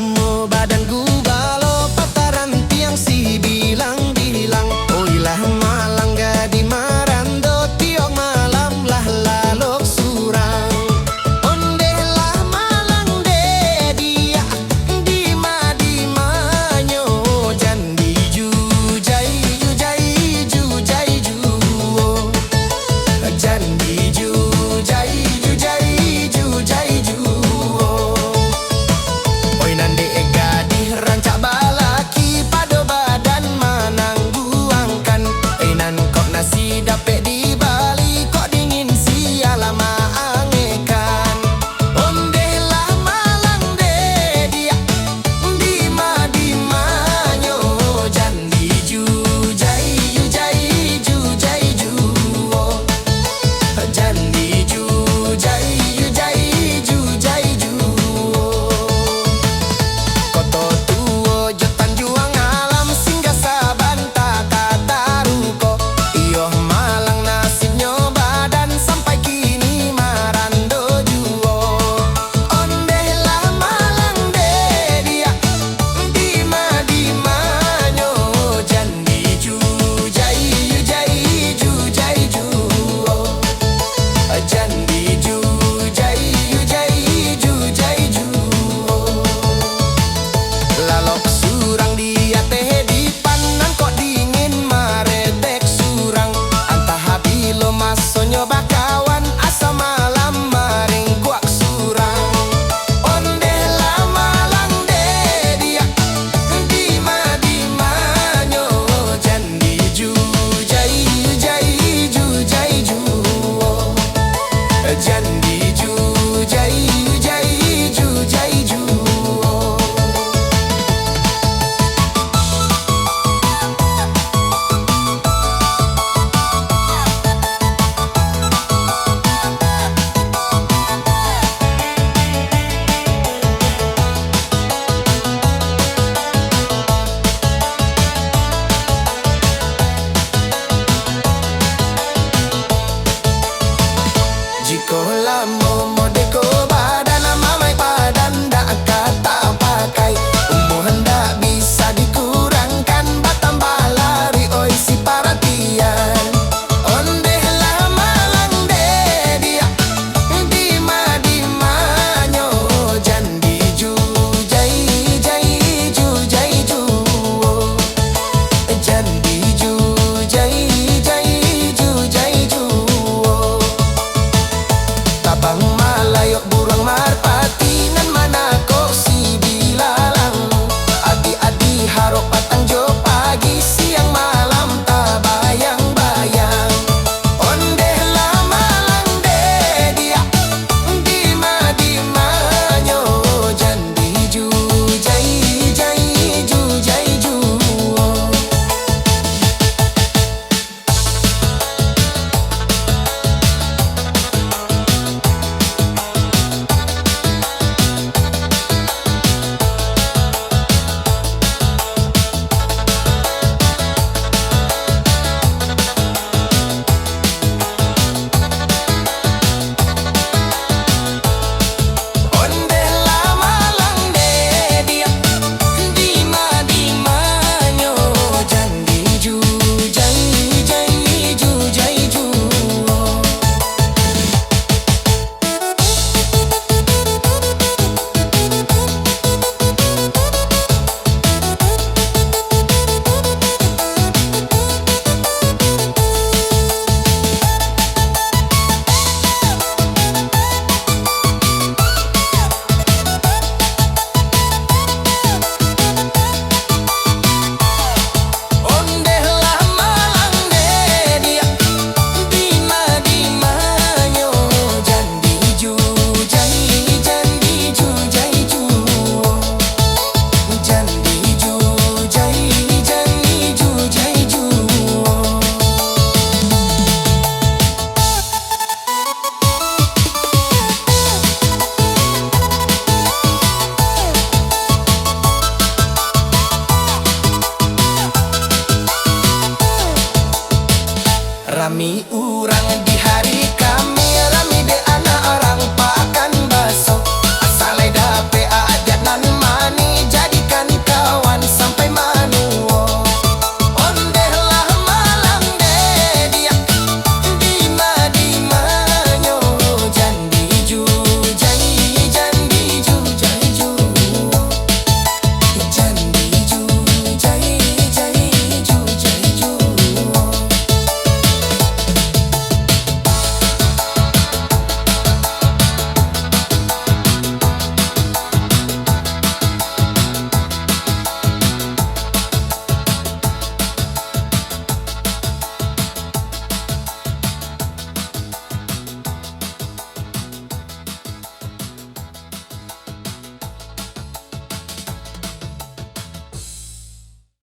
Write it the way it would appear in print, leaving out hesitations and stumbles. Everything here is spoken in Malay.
lama badan gubalo pataran tiang si bilang-bilang. Oilah malang gadi marando tiok malam lah lalok surang. Ondeh lah malang de dia di manyo jan di jujai jujai jujai ju jan di jujai jujai jujai ju. Oi nande gadi rancak balaki pado badan manang buangkan. Nan kok nasi dapet di Bali kok dingin sialama angekan. Ondeh lah malang de dia di manyo jan di jujai jujai jujai ju jan di jujai jujai jujai ju. Koto tuo jotan juang alam singgah saban tak ruko. Iyo malang nasibnya badan sampai kini marando juo. Ondeh lah malang de dia di manyo jan di jujai jujai jujai ju jan di jujai jujai jujai ju. Lalok surang dia teh di panan kok dingin maredek surang. Antah habilo masonyo bakawan asa malam maring kuak surang. Ondeh lah malang de dia di manyo jan di jujai jujai jujai ju jan di jujai jujai jujai ju. Jiko lamo modeko badan mamai padan dak kata pakai. Umur hendak bisa dikurangkan batambah lari oi si perhatian. Ondeh lah malang de dia di manyo jan di jujai jai jujai ju jan di jujai jai jujai ju. Tabang malayok burung marpati nan mana kok si bilalang. Adi-adi harok patang jo pagi siang malam tak bayang-bayang. Ondeh lah malang de dia di manyo jan di jujai jai jujai ju. Ondeh lah malang de dia di manyo jan di jujai jai jujai ju. Ondeh lah malang de dia di manyo jan di jujai jan di jujai ju jan di jujai jan di jujai ju. Rami